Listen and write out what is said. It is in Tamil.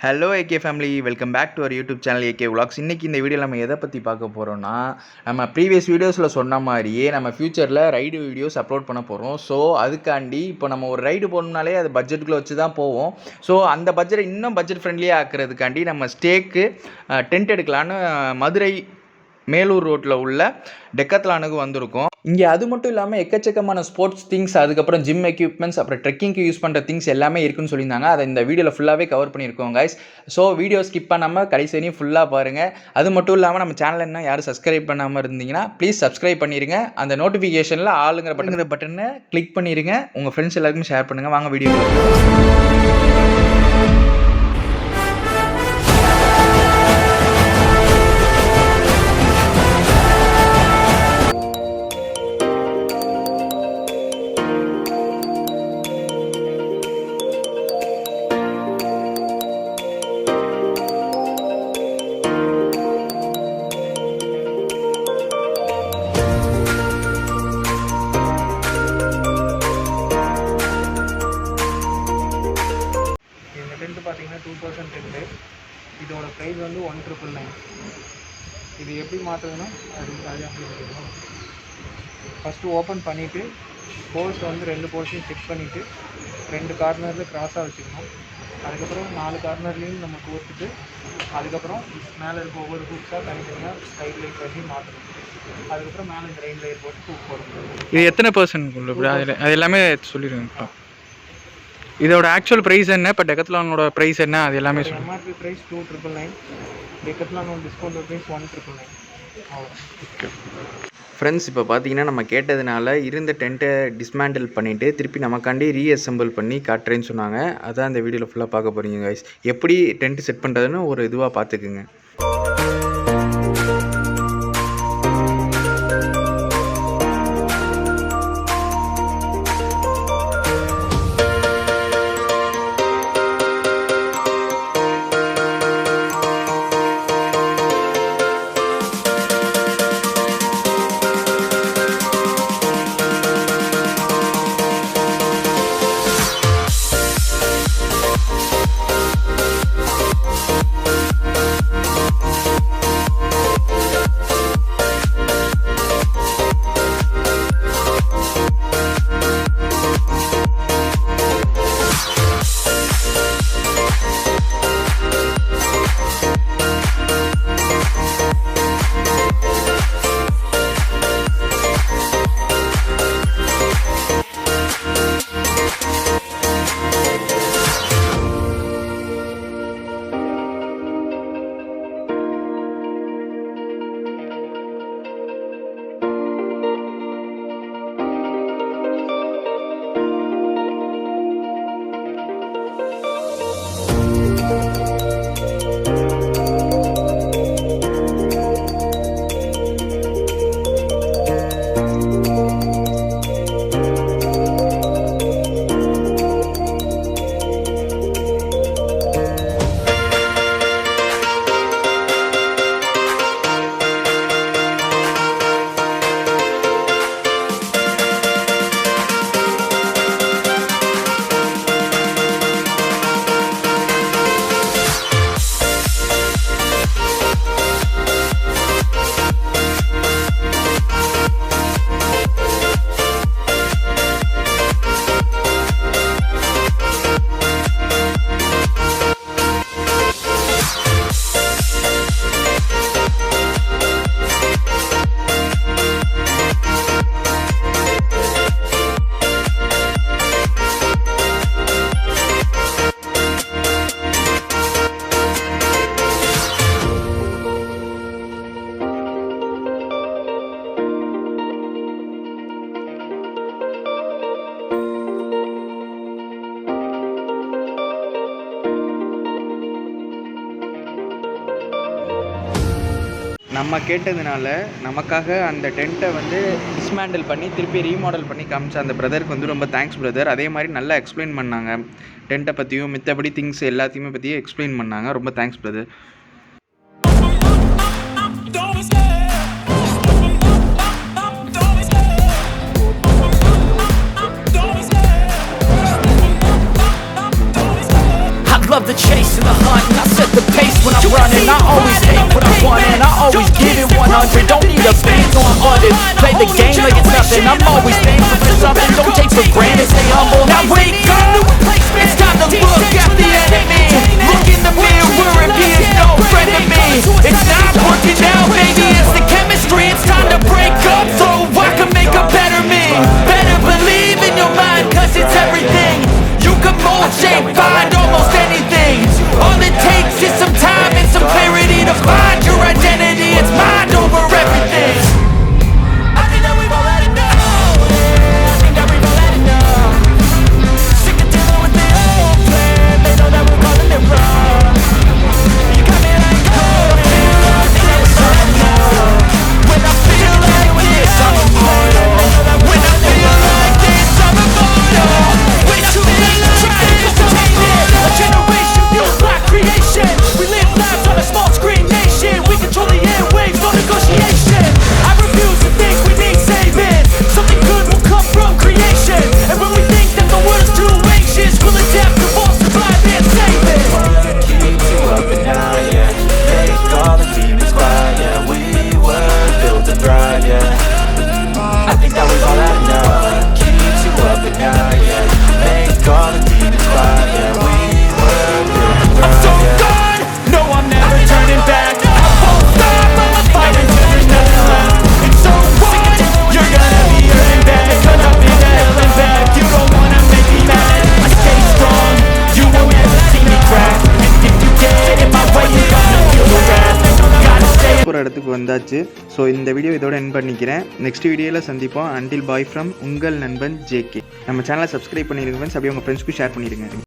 Hello AK family, welcome back to our YouTube channel AK vlogs. இன்றைக்கி இந்த வீடியோவில் நம்ம எதை பற்றி பார்க்க போகிறோம்னா, நம்ம ப்ரீவியஸ் வீடியோஸில் சொன்ன மாதிரியே நம்ம ஃப்யூச்சரில் ரைடு வீடியோஸ் அப்லோட் பண்ண போகிறோம். ஸோ அதுக்காண்டி இப்போ நம்ம ஒரு ரைடு போகணுனாலே அது பட்ஜெட்டுக்குள்ளே வச்சு தான் போவோம். ஸோ அந்த பட்ஜெட்டை இன்னும் பட்ஜெட் ஃப்ரெண்ட்லியாக ஆக்கிறதுக்காண்டி நம்ம ஸ்டேக்கு டென்ட் எடுக்கலான்னு மதுரை மேலூர் ரோட்டில் உள்ள டெக்கத்லானுக்கு வந்திருக்கோம். இங்கே அது மட்டும் இல்லாமல் எக்கச்சக்கமான ஸ்போர்ட்ஸ் திங்ஸ், அதுக்கப்புறம் ஜிம் எக்யூப்மெண்ட்ஸ், அப்புறம் ட்ரெக்கிங்க்கு யூஸ் பண்ணுற திங்ஸ் எல்லாமே இருக்குன்னு சொல்லியிருந்தாங்க. அதை இந்த வீடியோவில் ஃபுல்லாகவே கவர் பண்ணியிருக்கோம் கைஸ். ஸோ வீடியோ ஸ்கிப் பண்ணாமல் கடைசி வரையும் ஃபுல்லாக பாருங்கள். அது மட்டும் இல்லாமல் நம்ம சேனல் என்ன யாரும் சப்ஸ்கிரைப் பண்ணாமல் இருந்தீங்கன்னா ப்ளீஸ் சப்ஸ்கிரைப் பண்ணிடுங்க. அந்த நோட்டிஃபிகேஷனில் ஆளுங்கிற பட்டனை கிளிக் பண்ணிடுங்க. உங்கள் ஃப்ரெண்ட்ஸ் எல்லாருக்குமே ஷேர் பண்ணுங்கள். வாங்க வீடியோ. பார்த்தீங்கன்னா 2000 டென்ட்டு. இதோட ப்ரைஸ் வந்து 1999. இது எப்படி மாற்றுதுன்னா அது ஃபஸ்ட்டு ஓப்பன் பண்ணிவிட்டு போல்ஸ் வந்து 2 போல்ஸையும் செக் பண்ணிவிட்டு 2 கார்னரில் க்ராஸாக வச்சுக்கணும். அதுக்கப்புறம் 4 கார்னர்லேயும் நம்ம கோர்த்துட்டு அதுக்கப்புறம் மேலே இருக்க ஒவ்வொரு ஹூக்ஸாக தனித்தனியாக சைட் லைட் பண்ணி மாற்றணும். அதுக்கப்புறம் மேலே இந்த ரெயின் லேயர் போட்டு ஹூக் போடணும். இது எத்தனை பர்சன்ட் அது எல்லாமே சொல்லிடுங்க. இதோட ஆக்சுவல் ப்ரைஸ் என்ன, இப்போ டெக்கத்லானோட ப்ரைஸ் என்ன, அது எல்லாமே சொல்லுங்கள். எம்ஆர்பி ப்ரைஸ் 2999, டெக்கத்லானோட டிஸ்கவுண்ட் ப்ரைஸ் 1999. ஓகே ஃப்ரெண்ட்ஸ், இப்போ பார்த்தீங்கன்னா நம்ம கேட்டதுனால இருந்த டென்ட்டை டிஸ்மேண்டில் பண்ணிவிட்டு திருப்பி நமக்காண்டி ரீஅசெம்பிள் பண்ணி காட்டுறேன்னு சொன்னாங்க. அதான் இந்த வீடியோவில் ஃபுல்லாக பார்க்க போகிறீங்க கைஸ். எப்படி டென்ட் செட் பண்ணுறதுன்னு ஒரு இதுவாக பார்த்துக்குங்க. நம்ம கேட்டதுனால நமக்காக அந்த டென்ட்டை வந்து டிஸ்மேண்டில் பண்ணி திருப்பி ரீமாடல் பண்ணி காமிச்ச அந்த பிரதருக்கு வந்து ரொம்ப தேங்க்ஸ் பிரதர். அதே மாதிரி நல்லா எக்ஸ்பிளைன் பண்ணாங்க டென்ட்டை பற்றியும் மித்தபடி திங்ஸ் எல்லாத்தையுமே பற்றியும் எக்ஸ்பிளைன் பண்ணாங்க. ரொம்ப thanks brother. love the chase and the hunt, and I set the pace when I'm running. I always take what I want and I always give it 100. Don't need a bank, no I'm funded. Play the game like it's nothing. I'm always thankful for something. Don't take for granted, stay humble. Now wake up, it's time to look at the enemy. Look in the mirror and he is no friend to me. It's not working out, baby, it's the chemistry. It's time to break up so I can make a better me. Better believe in your mind, cause it's everything. You can mold, shape, find almost anything. All it takes is some time and some clarity to find your identity. It's mind over everything. I think that we've all had enough. I think that we've all had enough. Sick of dealing with the old plan. They know that we're calling it wrong. You got me like, oh, I feel like this, I'm enough. When I feel like this, I'm immortal. When I feel like this, I'm immortal. When I feel like this, I'm immortal. A generation fueled by creation. We live lives on a small screen nation. We control the airwaves, no negotiation. I refuse to think we need saving. Something good will come from creation. And when we think that the world is too anxious, we'll adapt, evolve, survive, and save it. Keep you up and down, yeah. Make all the demons quiet, yeah. We were built to thrive, yeah. I think that we've all had enough. Keeps you up and down, yeah. Make all the demons quiet, yeah. We were built to thrive, I'm so gone, no I'm never turning back. I won't stop, I'm fighting till there's nothing left. It's so what? You're gonna be hurting bad, cause I've been to hell and back. You don't wanna make me mad, I stay strong. You will never see me crack. And if you get in my way, you're gonna feel the wrath. Gotta stay ஒரு இடத்துக்கு வந்தாச்சு. ஸோ இந்த வீடியோ இதோட எண்ட் பண்ணிக்கிறேன். நெக்ஸ்ட் வீடியோவில் சந்திப்போம். அன்டில் பாய் ஃப்ரம் உங்கள் நண்பன் ஜேகே. நம்ம சேனலை சப்ஸ்கிரைப் பண்ணிடுங்க ஃப்ரெண்ட்ஸ். அப்படியே உங்கள் ஃப்ரெண்ட்ஸ்க்கு ஷேர் பண்ணிடுங்க.